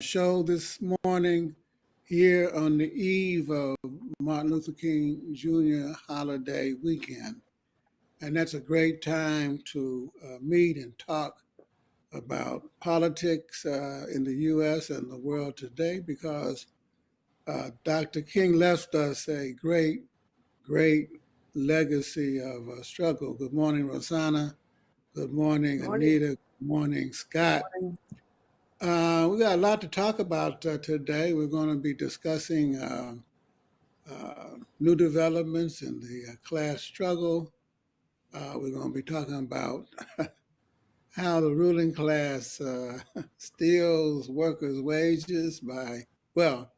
show this morning here on the eve of Martin Luther King Jr. holiday weekend. And that's a great time to meet and talk about politics in the U.S. and the world today because Dr. King left us a great legacy of struggle. Good morning, Rosanna. Good morning, Morning. Anita. Good morning, Scott. Morning. We got a lot to talk about today. We're going to be discussing new developments in the class struggle. We're going to be talking about how the ruling class steals workers' wages by, well,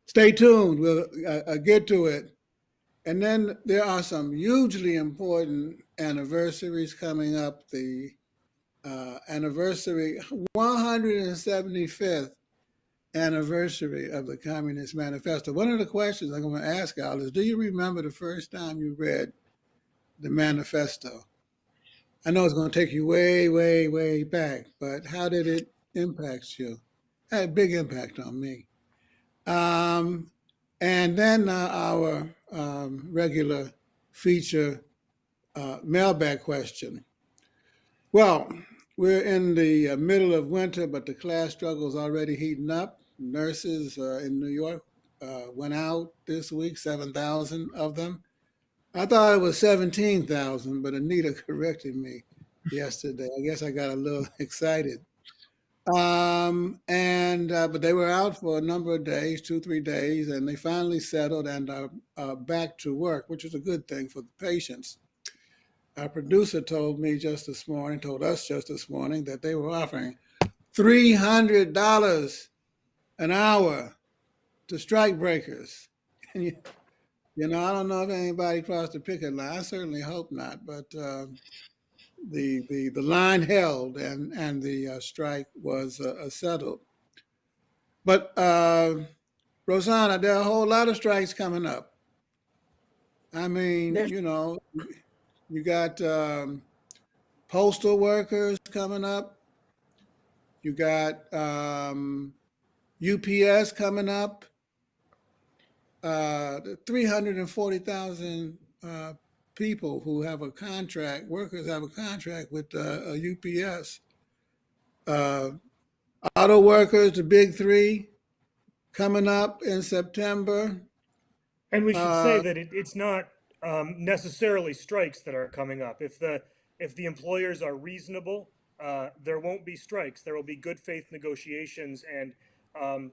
stay tuned. We'll get to it. And then there are some hugely important anniversaries coming up. The anniversary, 175th anniversary of the Communist Manifesto. One of the questions I'm going to ask y'all is, do you remember the first time you read the manifesto? I know it's going to take you way back, but how did it impact you? It had a big impact on me. And then our regular feature mailbag question. Well, we're in the middle of winter, but the class struggle is already heating up. Nurses in New York went out this week, 7,000 of them. I thought it was 17,000, but Anita corrected me yesterday. I guess I got a little excited. But they were out for a number of days, 2, 3 days, and they finally settled and are back to work, which is a good thing for the patients. Our producer told us just this morning, that they were offering $300 an hour to strike breakers. And I don't know if anybody crossed the picket line. I certainly hope not. But the line held and the strike was settled. But Rosanna, there are a whole lot of strikes coming up. I mean, There's you got postal workers coming up. You got UPS coming up. 340,000 people who have a contract, workers have a contract with UPS. Auto workers, the big three, coming up in September. And we should say that it's not necessarily strikes that are coming up. If the employers are reasonable, there won't be strikes. There will be good faith negotiations and a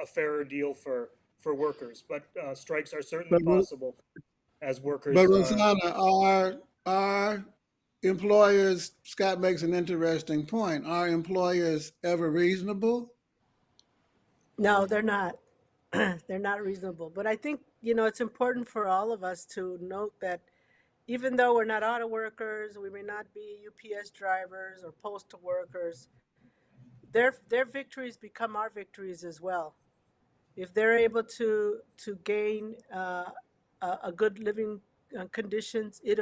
fairer deal for workers. But strikes are certainly But, possible as but workers. Rosanna, are employers, Scott makes an interesting point, are employers ever reasonable? no, they're not. They're not reasonable. But I think, it's important for all of us to note that even though we're not auto workers, we may not be UPS drivers or postal workers, their victories become our victories as well. If they're able to gain a good living conditions, it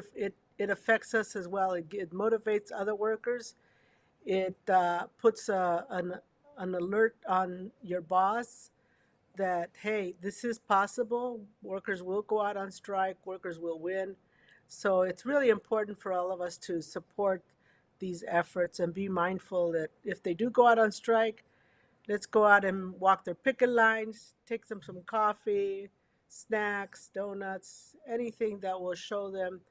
affects us as well. It motivates other workers. It puts an alert on your boss that, hey, this is possible. Workers will go out on strike. Workers will win. So it's really important for all of us to support these efforts and be mindful that if they do go out on strike, let's go out and walk their picket lines, take them some coffee, snacks, donuts, anything that will show them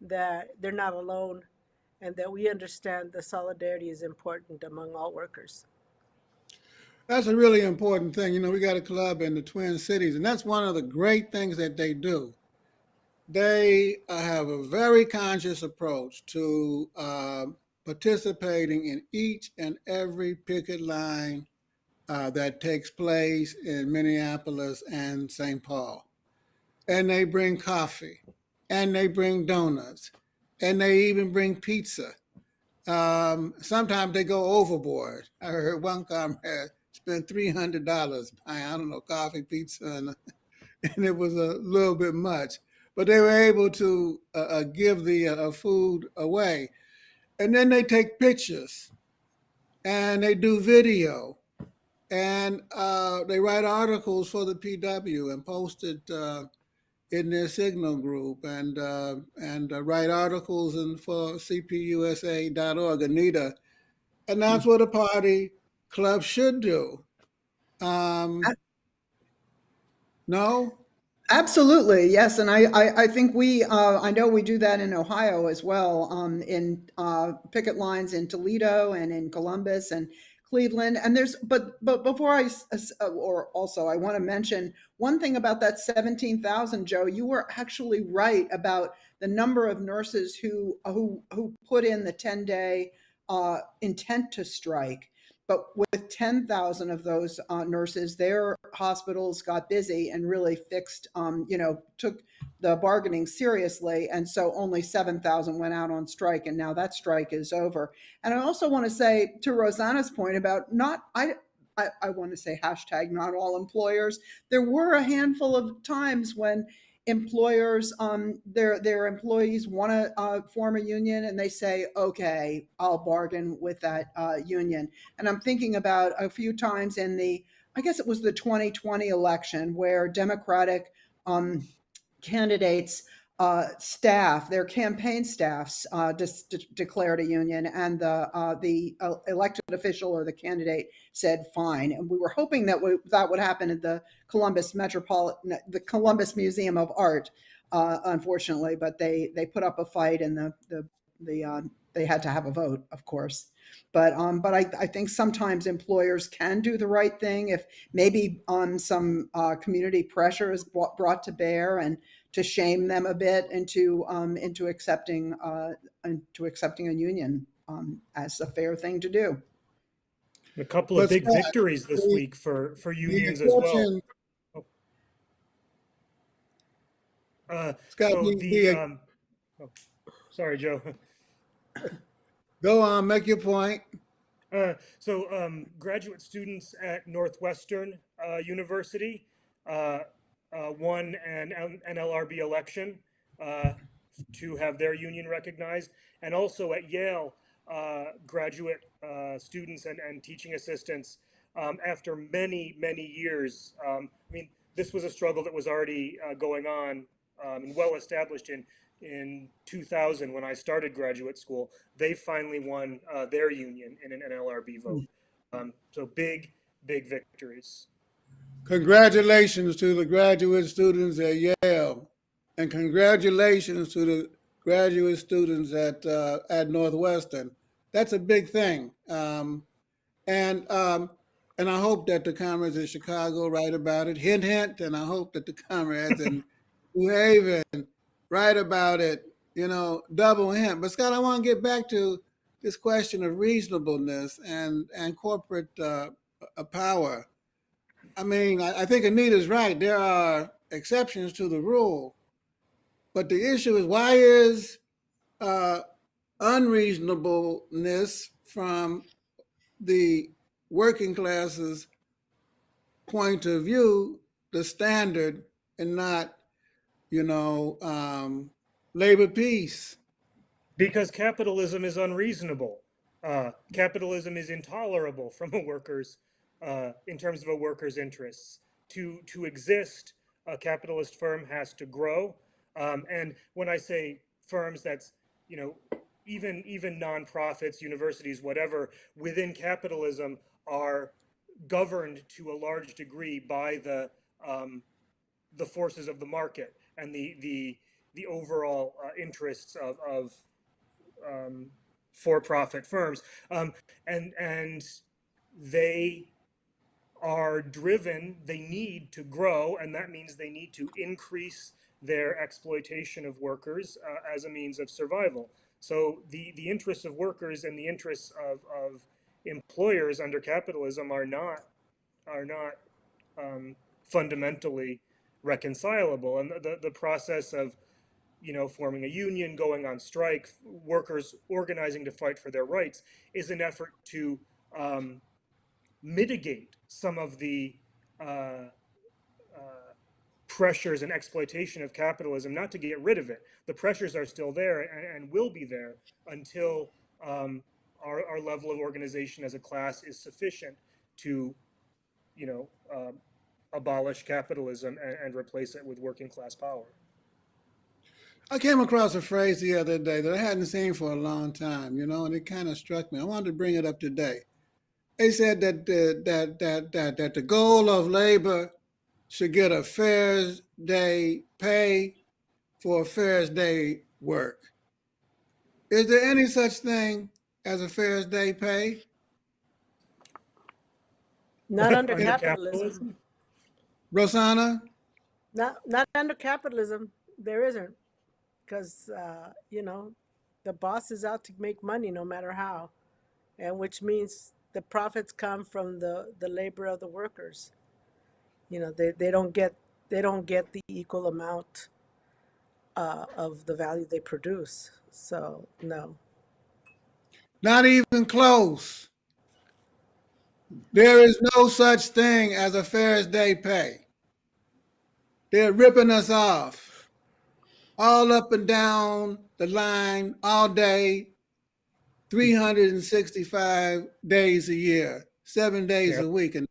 that they're not alone and that we understand the solidarity is important among all workers. That's a really important thing. We got a club in the Twin Cities, and that's one of the great things that they do. They have a very conscious approach to participating in each and every picket line that takes place in Minneapolis and St. Paul. And they bring coffee, and they bring donuts, and they even bring pizza. Sometimes they go overboard. I heard one comrade spent $300 buying, I don't know, coffee, pizza, and it was a little bit much. But they were able to give the food away. And then they take pictures and they do video and they write articles for the PW and post it in their Signal group, and write articles for cpusa.org, Anita, and that's what a party club should do. Um, no, Absolutely, yes, and I think I know we do that in Ohio as well, in picket lines in Toledo and in Columbus and Cleveland. And but before or also I want to mention one thing about that 17,000, Joe. You were actually right about the number of nurses who put in the 10-day intent to strike. But with 10,000 of those nurses, their hospitals got busy and really fixed, took the bargaining seriously. And so only 7,000 went out on strike. And now that strike is over. And I also want to say to Rosanna's point about I want to say hashtag not all employers. There were a handful of times when employers, their employees want to form a union and they say, okay, I'll bargain with that union. And I'm thinking about a few times I guess it was the 2020 election where Democratic candidates their campaign staffs declared a union, and the elected official or the candidate said fine. And we were hoping that that would happen at the the Columbus Museum of Art, unfortunately, but they put up a fight, and they had to have a vote, of course. But I think sometimes employers can do the right thing if maybe some community pressure is brought to bear, and to shame them a bit into accepting a union as a fair thing to do. A couple of but big Scott, victories this the, week for the unions as well. exception, Scott, So oh, sorry, Joe. go on, make your point. Graduate students at Northwestern University uh, won an NLRB election to have their union recognized, and also at Yale, graduate students and teaching assistants, after many years. I mean, this was a struggle that was already going on and well established in 2000 when I started graduate school. They finally won their union in an NLRB vote. So big victories. Congratulations to the graduate students at Yale, and congratulations to the graduate students at Northwestern. That's a big thing, and and I hope that the comrades in Chicago write about it. Hint, hint. And I hope that the comrades in New Haven write about it. Double hint. But Scott, I want to get back to this question of reasonableness and corporate power. I mean, I think Anita's right. There are exceptions to the rule, but the issue is, why is uh, unreasonableness from the working classes point of view the standard, and not, you know, labor peace? Because capitalism is unreasonable. Capitalism is intolerable from a worker's, in terms of a worker's interests. To exist, a capitalist firm has to grow. And when I say firms, that's, you know, even nonprofits, universities, whatever, within capitalism are governed to a large degree by the forces of the market and the overall interests of for-profit firms, and they are driven. They need to grow, and that means they need to increase their exploitation of workers as a means of survival. So the interests of workers and the interests of employers under capitalism are not fundamentally reconcilable. And the process of, you know, forming a union, going on strike, workers organizing to fight for their rights is an effort to mitigate some of the uh, pressures and exploitation of capitalism, not to get rid of it. The pressures are still there and will be there until our level of organization as a class is sufficient to abolish capitalism and replace it with working class power. I came across a phrase the other day that I hadn't seen for a long time, and it kind of struck me. I wanted to bring it up today. They said that the goal of labor should get a fair day pay for a fair day work. Is there any such thing as a fair day pay? Not under Under capitalism. capitalism? Rosanna? Not under capitalism. There isn't, because the boss is out to make money no matter how, and which means the profits come from the labor of the workers. They don't get the equal amount of the value they produce. So no. Not even close. There is no such thing as a fair day pay. They're ripping us off all up and down the line all day, 365 days a year, 7 days Yeah. a week. A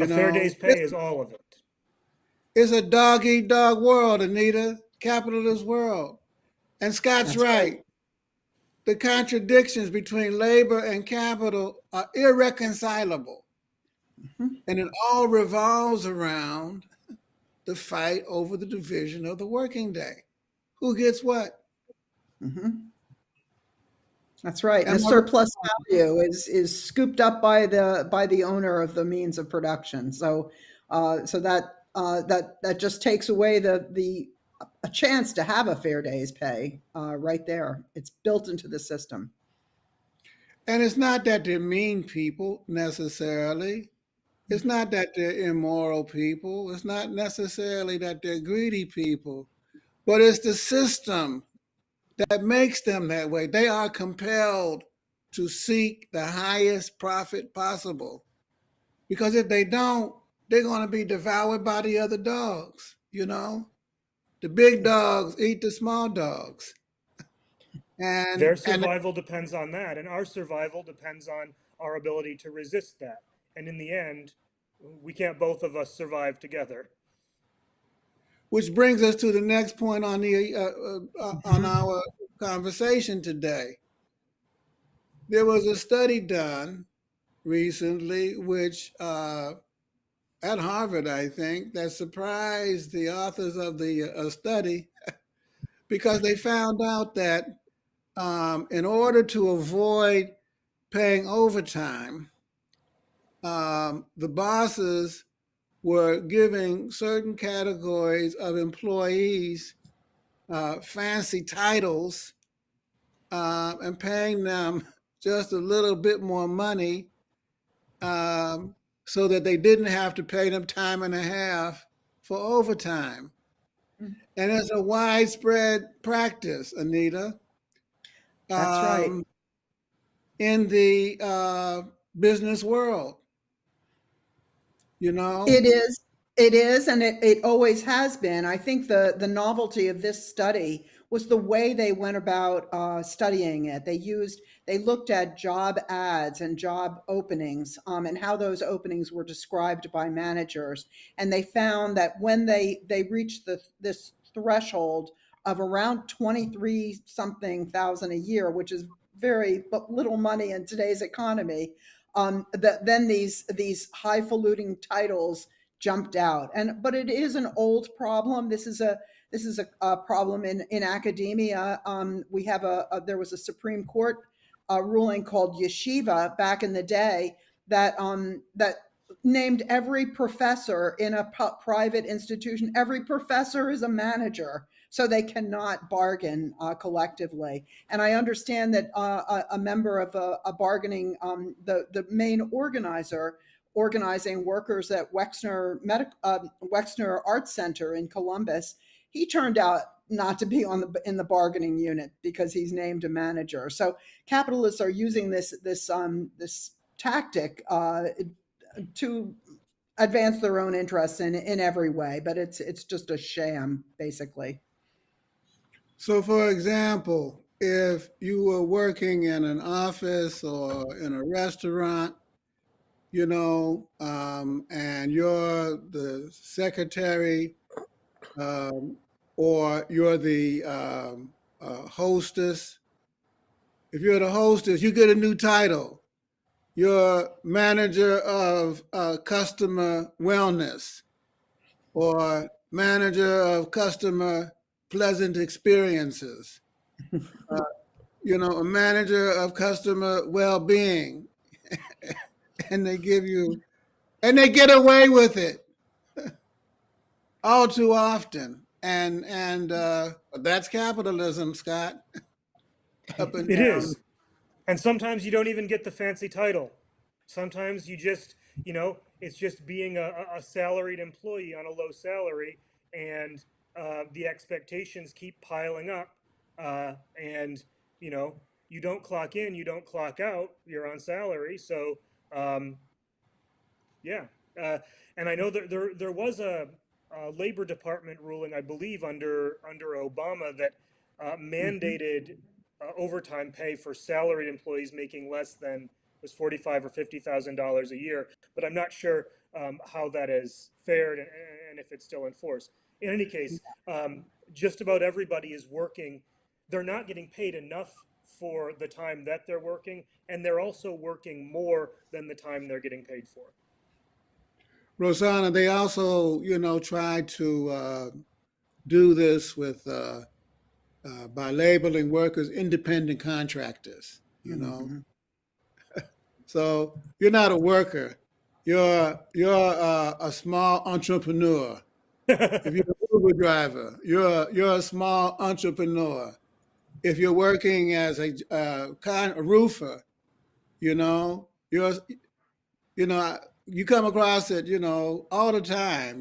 fair day's pay is all of it. It's a dog-eat-dog world, Anita, capitalist world. And Scott's That's right. The contradictions between labor and capital are irreconcilable. Mhm. And it all revolves around the fight over the division of the working day. Who gets what? Mhm. That's right. And Am the I surplus value is scooped up by the owner of the means of production. So that just takes away the a chance to have a fair day's pay right there. It's built into the system. And it's not that they're mean people necessarily. It's not that they're immoral people. It's not necessarily that they're greedy people. But it's the system that makes them that way. They are compelled to seek the highest profit possible. Because if they don't, they're going to be devoured by the other dogs, The big dogs eat the small dogs. Their And survival depends on that, and our survival depends on our ability to resist that. And in the end, we can't both of us survive together. which brings us to the next point on on Mhm. our conversation today. There was a study done recently, which at Harvard, I think, that surprised the authors of the study because they found out that in order to avoid paying overtime, the bosses were giving certain categories of employees fancy titles and paying them just a little bit more money so that they didn't have to pay them time and a half for overtime. And it's a widespread practice, Anita, That's right. um, in the business world. You know, It is. It is, and it always has been. I think the novelty of this study was the way they went about studying it. They looked at job ads and job openings, and how those openings were described by managers, and they found that when they reached this threshold of around 23 something thousand a year, which is very little money in today's economy, then these highfalutin titles jumped out. But it is an old problem. This is a problem in academia. We have there was a Supreme Court ruling called yeshiva back in the day that named every professor in a private institution. Every professor is a manager, so they cannot bargain collectively. And I understand that a member of a bargaining, the main organizing workers at Wexner Arts Center in Columbus, he turned out not to be in the bargaining unit because he's named a manager. So capitalists are using this tactic to advance their own interests in every way, but it's just a sham, basically. so for example, if you were working in an office or in a restaurant and you're the secretary, or you're the hostess. If you're the hostess, you get a new title. You're manager of customer wellness, or manager of customer pleasant experiences, a manager of customer well-being, and they give you, and they get away with it all too often. And that's capitalism, Scott, up and It down. is. And sometimes you don't even get the fancy title. Sometimes you just, it's just being a salaried employee on a low salary, and the expectations keep piling up. And, you don't clock in, you don't clock out, you're on salary. So, um, yeah. Uh, and I know that there was a Labor Department ruling, I believe, under Obama that Mhm. mandated overtime pay for salaried employees making less than was $45,000 or $50,000 a year. But I'm not sure how that is fared, and if it's still in force. In any case, just about everybody is working. They're not getting paid enough for the time that they're working, and they're also working more than the time they're getting paid for. Rosanna, they also, try to do this with by labeling workers independent contractors. Mhm. So you're not a worker. You're a small entrepreneur. If you're an Uber driver, you're a small entrepreneur. If you're working as a roofer, you know, you're you come across it, all the time.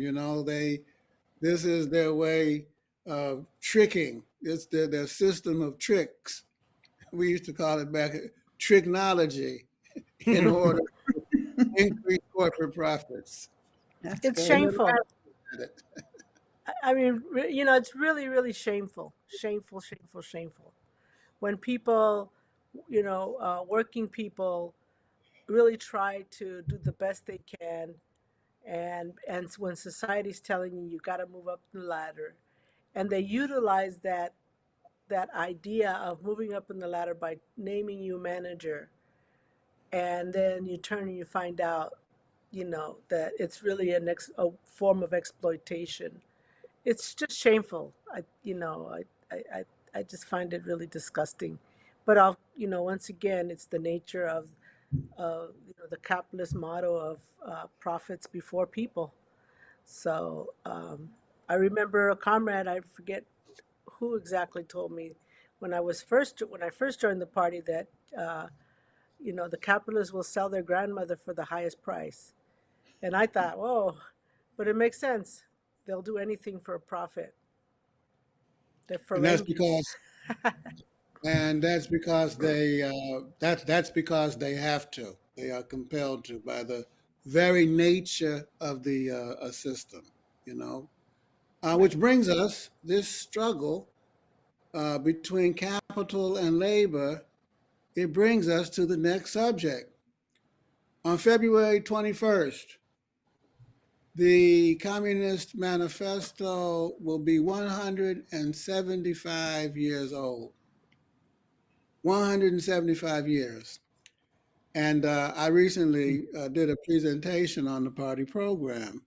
This is their way of tricking. It's their system of tricks. We used to call it back tricknology in order to increase corporate profits. That's It's And good. they're shameful. laughing at it. I mean, it's really, really shameful, shameful, shameful, shameful. When people, working people really try to do the best they can, and when society's telling you you got to move up the ladder, and they utilize that idea of moving up in the ladder by naming you manager, and then you turn and you find out, that it's really a form of exploitation. It's just shameful. I just find it really disgusting. But once again, it's the nature of the capitalist motto of profits before people. So I remember a comrade, I forget who exactly told me when I first joined the party that uh, the capitalists will sell their grandmother for the highest price. And I thought, whoa, but it makes sense. They'll do anything for a profit. They're And that's Ferengis. because that's because that's because they have to. They are compelled to by the very nature of the system. You know, Right. which brings us this struggle between capital and labor. It brings us to the next subject. On February 21st, the Communist Manifesto will be 175 years old. 175 years. And I recently did a presentation on the party program.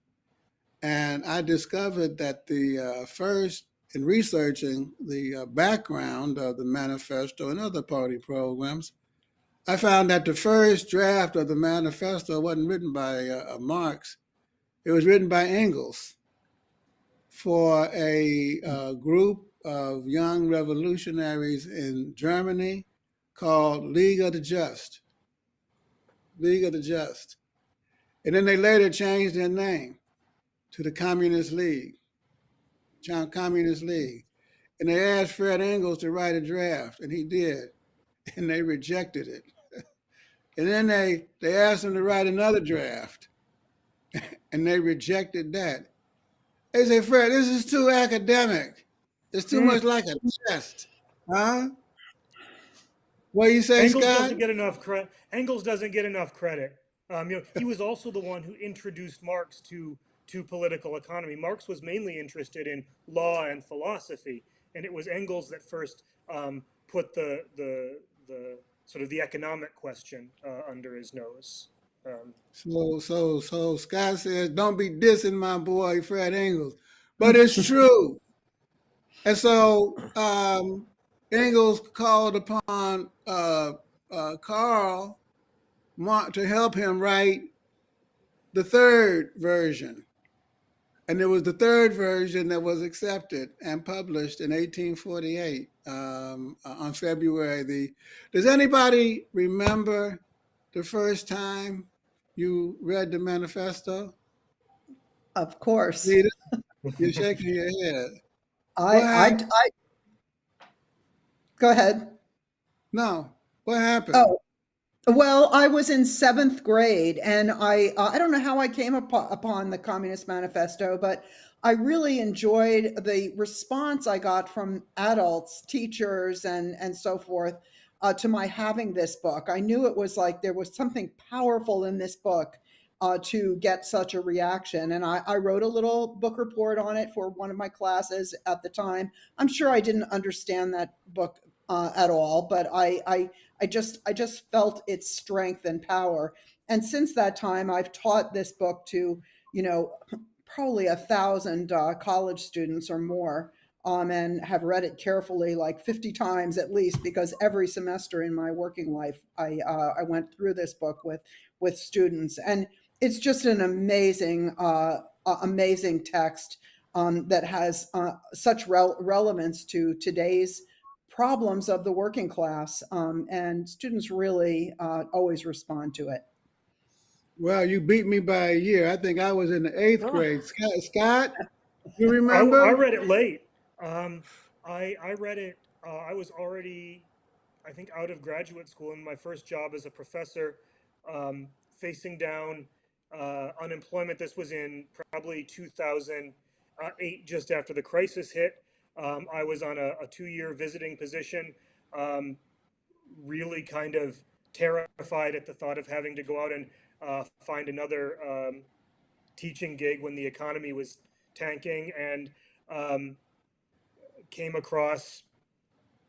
And I discovered that the first, in researching the background of the manifesto and other party programs, I found that the first draft of the manifesto wasn't written by Marx, it was written by Engels for a group of young revolutionaries in Germany called League of the Just. League of the Just. And then they later changed their name to the Communist League, Communist League. And they asked Fred Engels to write a draft, and he did, and they rejected it. And then they asked him to write another draft, and they rejected that. They said, Fred, this is too academic. It's too Mm. much like a test. Huh? What do you say, Engels Scott? doesn't get enough credit. Engels doesn't get enough credit. He was also the one who introduced Marx to political economy. Marx was mainly interested in law and philosophy, and it was Engels that first put the sort of the economic question under his nose. So Scott says, don't be dissing my boy Fred Engels, but it's true. And so Engels called upon Karl to help him write the third version. And it was the third version that was accepted and published in 1848 on February the. Does anybody remember the first time you read the manifesto? Of course. Rita, you're shaking your head. I, What I, happened? I, go ahead. No. What happened? Oh, well, I was in seventh grade, and I don't know how I came upon the Communist Manifesto, but I really enjoyed the response I got from adults, teachers, and so forth to my having this book. I knew it was like there was something powerful in this book to get such a reaction, and I wrote a little book report on it for one of my classes at the time. I'm sure I didn't understand that book at all, but I just felt its strength and power. And since that time, I've taught this book to, you know, probably 1,000 college students or more, and have read it carefully like 50 times at least, because every semester in my working life, I went through this book with students, and it's just an amazing text that has such relevance to today's problems of the working class, and students really always respond to it. Well, you beat me by a year. I think I was in the eighth Oh, grade. Scott, you I remember? read it late. I read it. I was already, I think, out of graduate school, and my first job as a professor, facing down unemployment. This was in probably 2008, just after the crisis hit. I was on a 2 year visiting position, um, really kind of terrified at the thought of having to go out and find another teaching gig when the economy was tanking, and um, came across,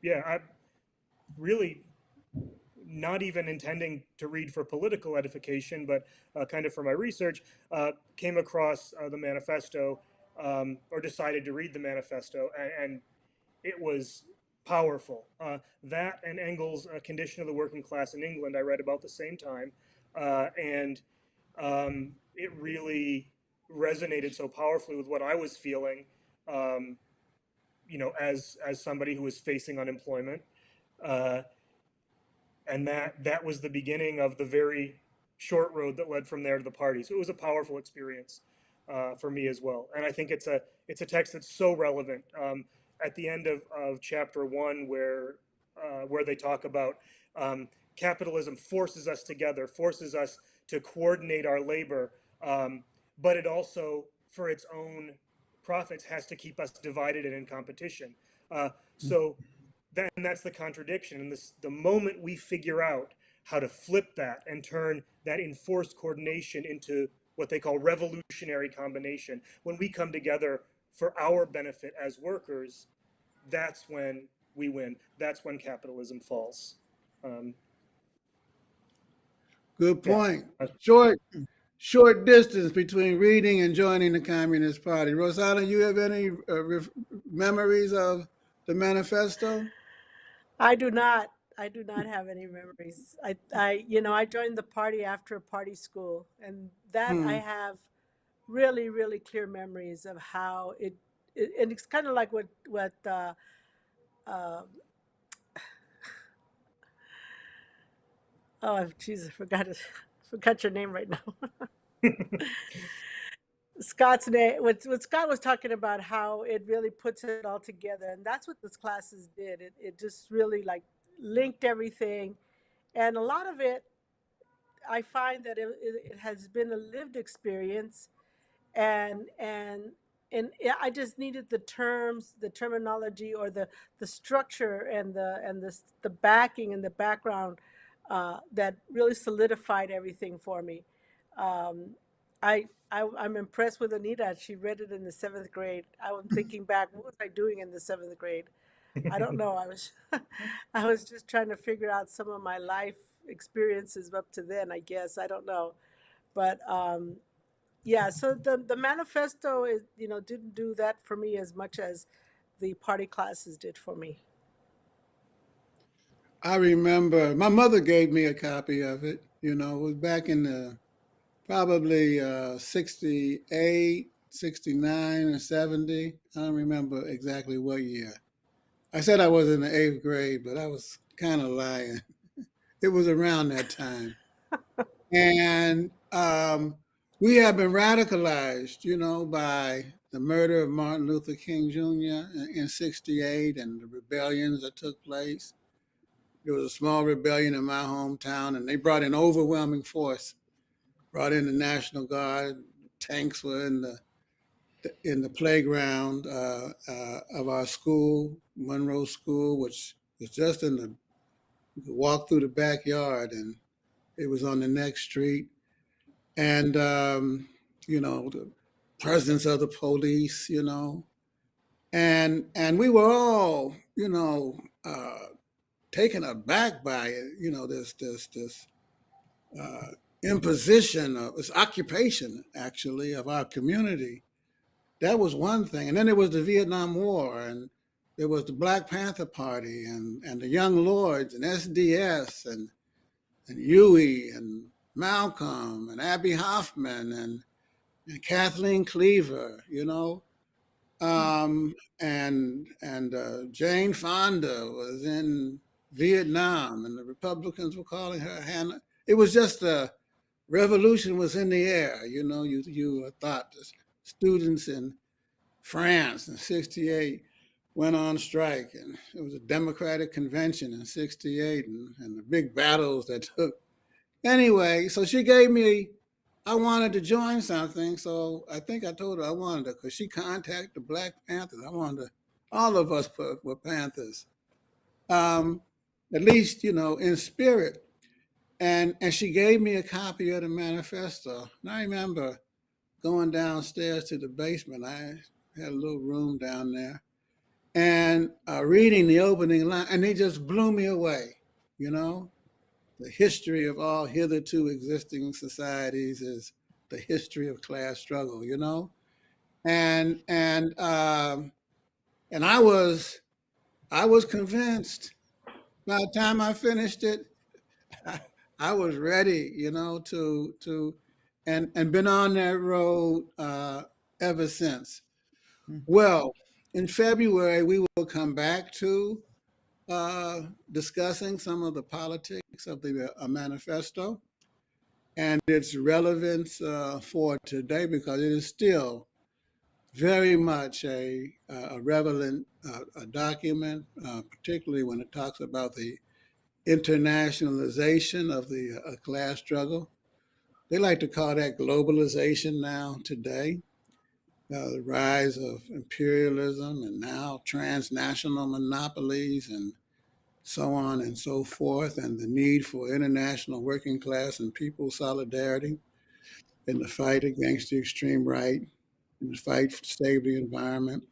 yeah, I really not even intending to read for political edification, but kind of for my research, came across the manifesto, or decided to read the manifesto, and it was powerful. That and Engels' Condition of the Working Class in England, I read about the same time, and it really resonated so powerfully with what I was feeling, um, as somebody who was facing unemployment, uh, and that was the beginning of the very short road that led from there to the party. So it was a powerful experience for me as well, and I think it's a text that's so relevant. At the end of chapter one, where they talk about capitalism forces us together, forces us to coordinate our labor, but it also, for its own profits, has to keep us divided and in competition. So that's the contradiction. And the moment we figure out how to flip that and turn that enforced coordination into what they call revolutionary combination, when we come together for our benefit as workers, that's when we win. That's when capitalism falls. Um, Good yeah. point. Short distance between reading and joining the Communist Party. Rosanna, you have any memories of the manifesto? I do not. I do not have any memories. I joined the party after a party school, and that I Hmm. have really, really clear memories of how and it's kind of like what uh, oh, Jesus, I forgot it. Forgot your name right now. Scott's name. What Scott was talking about, how it really puts it all together, and that's what this classes did. It just really like linked everything, and a lot of it, I find that it has been a lived experience, and and I just needed the terms, the terminology, or the structure, and the backing and the background that really solidified everything for me. Um, I'm impressed with Anita. She read it in the seventh grade. I'm thinking back, what was I doing in the seventh grade? I don't know. I was I was just trying to figure out some of my life experiences up to then, I guess. I don't know. But yeah, so the manifesto is, didn't do that for me as much as the party classes did for me. I remember my mother gave me a copy of it. It was back in the probably 68, 69, or 70. I don't remember exactly what year. I said I was in the eighth grade, but I was kind of lying. It was around that time. And we have been radicalized, by the murder of Martin Luther King Jr. in 68 and the rebellions that took place. There was a small rebellion in my hometown, and they brought in overwhelming force, brought in the National Guard. Tanks were in the playground of our school, Monroe School, which was just you could walk through the backyard, and it was on the next street. And the presence of the police, and we were all, taken aback by it, this uh, imposition of this occupation, actually, of our community. That was one thing. And then there was the Vietnam War, and there was the Black Panther Party, and the Young Lords, and SDS, and Huey, and Malcolm, and Abby Hoffman, and Kathleen Cleaver, and Jane Fonda was in Vietnam, and the Republicans were calling her Hannah. It was just the revolution was in the air. You thought the students in France in '68 went on strike, and it was a Democratic convention in '68, and the big battles that took. Anyway, so she gave me, I wanted to join something, so I think I told her I wanted to, because she contacted the Black Panthers. I wanted to, all of us were Panthers, um, at least, in spirit. And she gave me a copy of the manifesto. And I remember going downstairs to the basement. I had a little room down there, and reading the opening line, and they just blew me away, you know? The history of all hitherto existing societies is the history of class struggle, and I was convinced. By the time I finished it, I was ready, to and been on that road ever since. Well, in February we will come back to discussing some of the politics of the manifesto and its relevance for today, because it is still very much a relevant a document, particularly when it talks about the internationalization of the class struggle. They like to call that globalization now today, the rise of imperialism and now transnational monopolies and so on and so forth, and the need for international working class and people solidarity in the fight against the extreme right, in the fight to save the environment,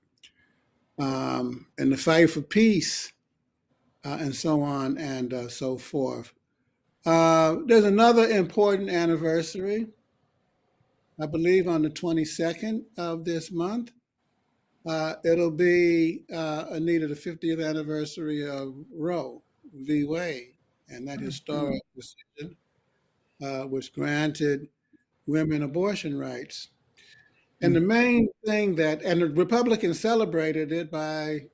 and the fight for peace, and so on and so forth. There's another important anniversary, I believe on the 22nd of this month. It'll be, Anita, the 50th anniversary of Roe v. Wade and that historic decision, which granted women abortion rights. And the main thing and the Republicans celebrated it by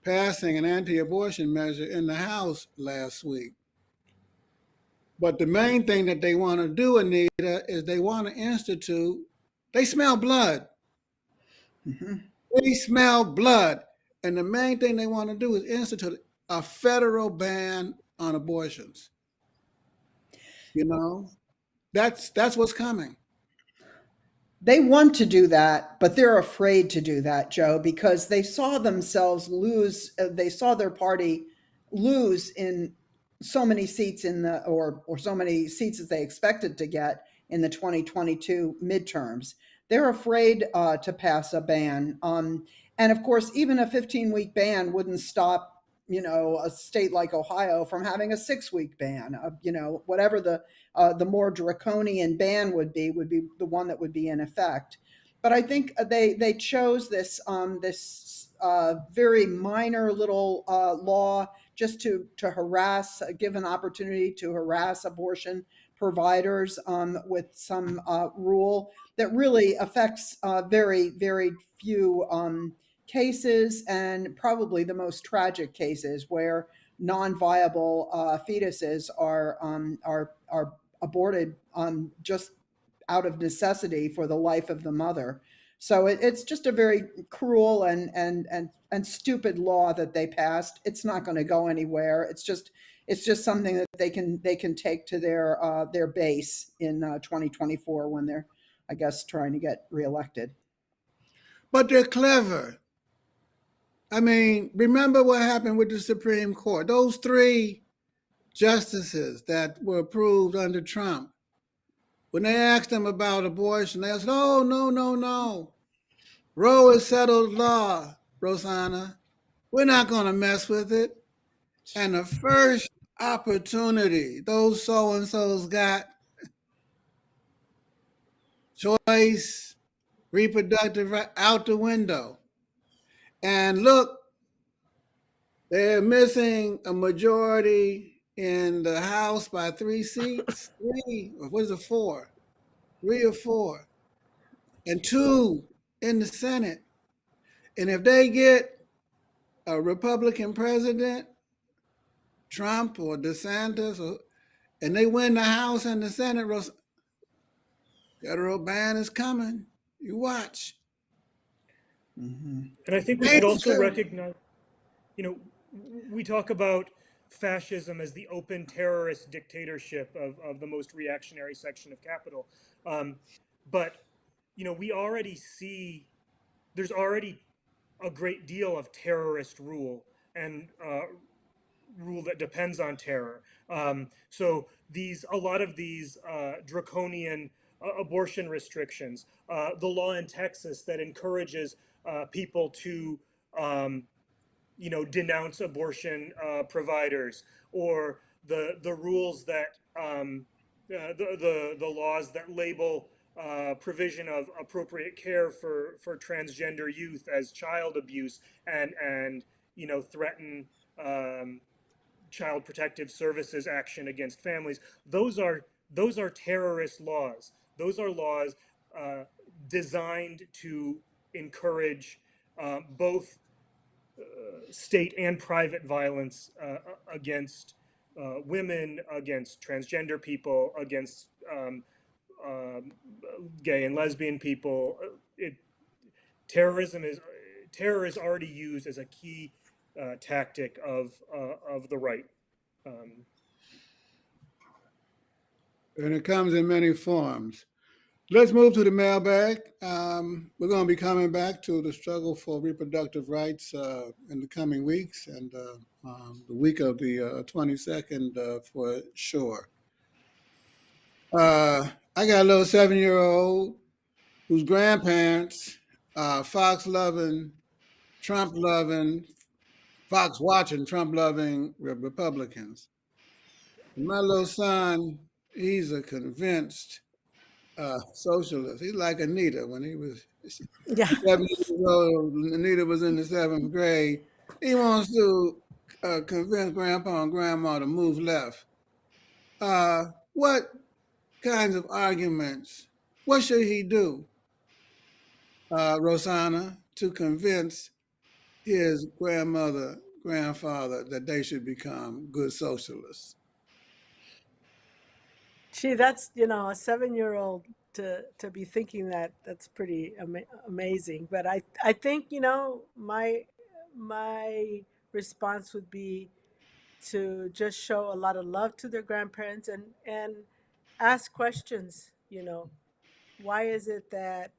passing an anti-abortion measure in the House last week. But the main thing that they want to do, Anita, is they want to institute, they smell blood. Mm-hmm. They smell blood. And the main thing they want to do is institute a federal ban on abortions. That's what's coming. They want to do that, but they're afraid to do that, Joe, because they saw themselves lose. They saw their party lose in so many seats or so many seats as they expected to get in the 2022 midterms. They're afraid to pass a ban. And of course, even a 15-week ban wouldn't stop, a state like Ohio from having a 6-week ban. Whatever the more draconian ban would be the one that would be in effect. But I think they chose this very minor little law just to harass, give an opportunity to harass abortion providers with some rule that really affects very, very few cases, and probably the most tragic cases where non-viable fetuses are aborted just out of necessity for the life of the mother. So it's just a very cruel and stupid law that they passed. It's not going to go anywhere. It's just something that they can take to their base in 2024 when they're, I guess, trying to get reelected. But they're clever. I mean, remember what happened with the Supreme Court? Those 3 justices that were approved under Trump, when they asked them about abortion, they said, oh, no, no, no. Roe is settled law, Rosanna. We're not going to mess with it. And the first opportunity those so-and-sos got, choice, reproductive right, out the window. And look, they're missing a majority in the House by 3 seats. 3, or what is it, 4? 3 or 4. And 2 in the Senate. And if they get a Republican president, Trump or DeSantis, and they win the House and the Senate, federal ban is coming. You watch. Mm-hmm. And I think we should also recognize, we talk about fascism as the open terrorist dictatorship of the most reactionary section of capital. But, we already see there's already a great deal of terrorist rule and rule that depends on terror. So a lot of these draconian abortion restrictions, the law in Texas that encourages people to, denounce abortion providers, or the rules that the laws that label provision of appropriate care for transgender youth as child abuse, and threaten child protective services action against families. Those are terrorist laws. Those are laws designed to encourage both state and private violence against women, against transgender people, against gay and lesbian people. Terror is already used as a key tactic of the right. And it comes in many forms. Let's move to the mailbag. We're going to be coming back to the struggle for reproductive rights in the coming weeks, and the week of the 22nd for sure. I got a little 7-year-old whose grandparents, Fox loving, Trump loving, Fox watching, Trump loving Republicans. And my little son, he's a convinced socialist. He's like Anita when he was Yeah. 7 years old. Anita was in the 7th grade. He wants to convince Grandpa and Grandma to move left. What kinds of arguments? What should he do, Rosanna, to convince his grandfather that they should become good socialists? Gee, that's, a 7-year-old to be thinking that's pretty amazing. But I think, my response would be to just show a lot of love to their grandparents, and ask questions. Why is it that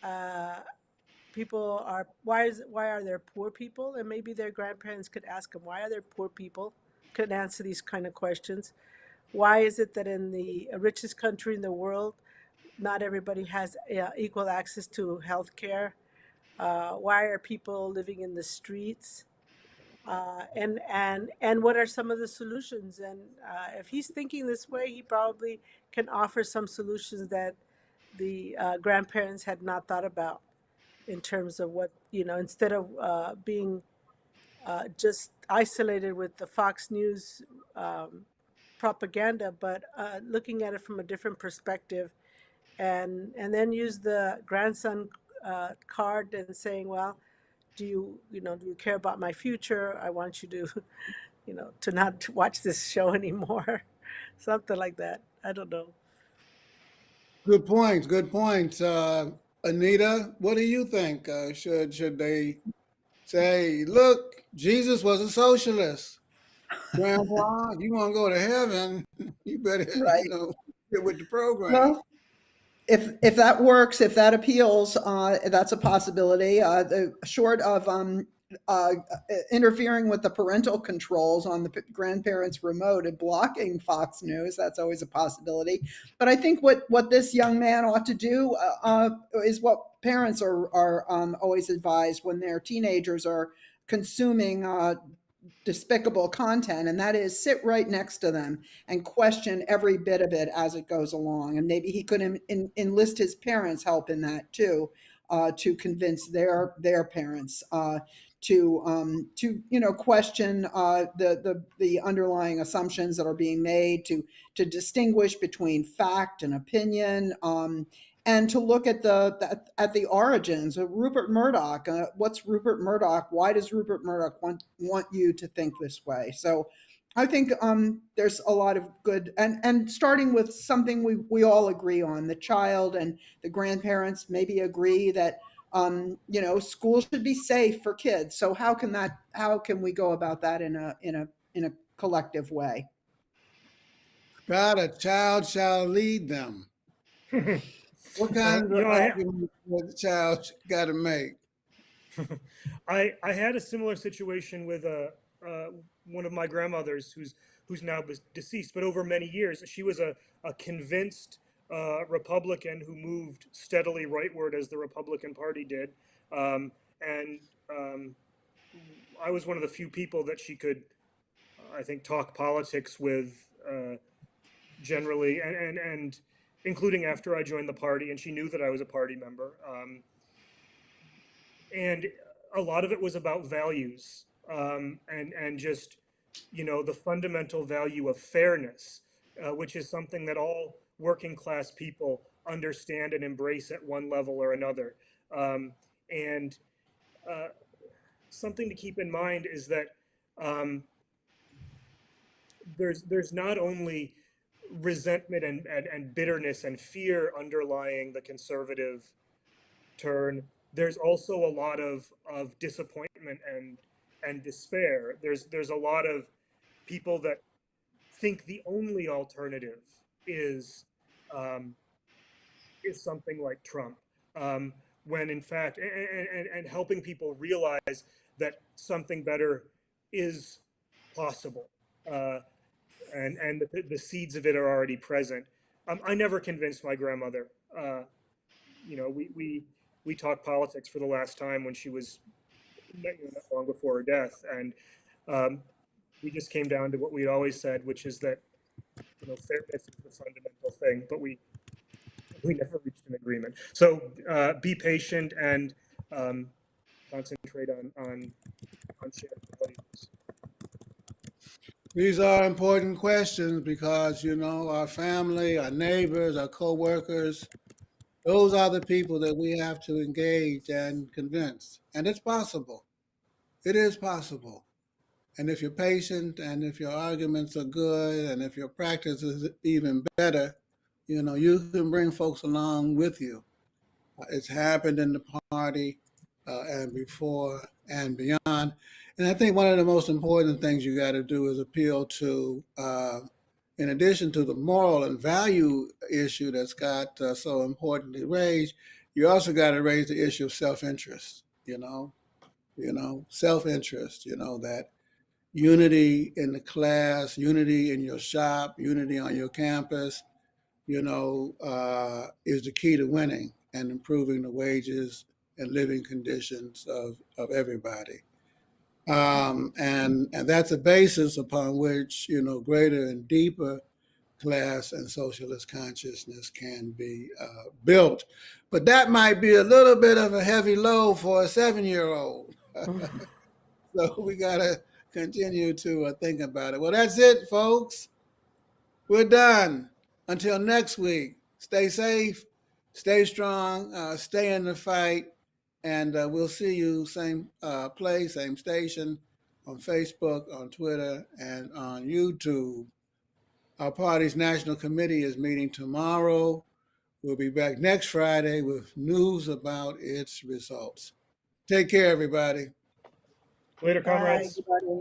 uh, why are there poor people? And maybe their grandparents could ask them, why are there poor people? Could answer these kind of questions. Why is it that in the richest country in the world, not everybody has equal access to health care. Why are people living in the streets? And what are some of the solutions? And if he's thinking this way, he probably can offer some solutions that the grandparents had not thought about in terms of what, instead of being just isolated with the Fox News um, propaganda, but looking at it from a different perspective, and then use the grandson card and saying, well, do you care about my future? I want you to, to not watch this show anymore, something like that. I don't know. Good points. Good points. Anita, what do you think? Should they say, look, Jesus was a socialist? Grandpa, if you want to go to heaven, you better, Right. get with the program. Well, if that works, if that appeals, that's a possibility. Short of interfering with the parental controls on the grandparents' remote and blocking Fox News, that's always a possibility. But I think what this young man ought to do is what parents are always advised when their teenagers are consuming despicable content, and that is sit right next to them and question every bit of it as it goes along. And maybe he could enlist his parents' help in that too, to convince their parents to question the underlying assumptions that are being made, to distinguish between fact and opinion. And to look at the origins of Rupert Murdoch. What's Rupert Murdoch? Why does Rupert Murdoch want you to think this way? So I think there's a lot of good, and starting with something we all agree on. The child and the grandparents maybe agree that school should be safe for kids. So how can we go about that in a collective way? God, a child shall lead them. What kind of I argument does the child got to make? I had a similar situation with one of my grandmothers who's now deceased, but over many years she was a convinced Republican who moved steadily rightward as the Republican Party did, and I was one of the few people that she could, I think, talk politics with generally, and including after I joined the party, and she knew that I was a party member. And a lot of it was about values, and just the fundamental value of fairness, which is something that all working class people understand and embrace at one level or another. And something to keep in mind is that there's not only resentment and bitterness and fear underlying the conservative turn. There's also a lot of disappointment and despair. There's a lot of people that think the only alternative is something like Trump, when in fact, and helping people realize that something better is possible, and the seeds of it are already present. I never convinced my grandmother. We talked politics for the last time when she was not long before her death, and we just came down to what we'd always said, which is that fairness is the fundamental thing, but we never reached an agreement. So be patient and concentrate on shared values. These are important questions because, our family, our neighbors, our co-workers, those are the people that we have to engage and convince. And it's possible. It is possible. And if you're patient and if your arguments are good and if your practice is even better, you can bring folks along with you. It's happened in the party and before and beyond. And I think one of the most important things you got to do is appeal to, in addition to the moral and value issue that's got so importantly raised, you also got to raise the issue of self-interest, self-interest, that unity in the class, unity in your shop, unity on your campus, is the key to winning and improving the wages and living conditions of everybody. And that's a basis upon which, greater and deeper class and socialist consciousness can be built. But that might be a little bit of a heavy load for a 7-year-old. So we got to continue to think about it. Well, that's it, folks. We're done. Until next week, stay safe, stay strong, stay in the fight, and we'll see you same place, same station, on Facebook, on Twitter, and on YouTube. Our party's national committee is meeting tomorrow. We'll be back next Friday with news about its results. Take care, everybody. Later, Bye, comrades. everybody.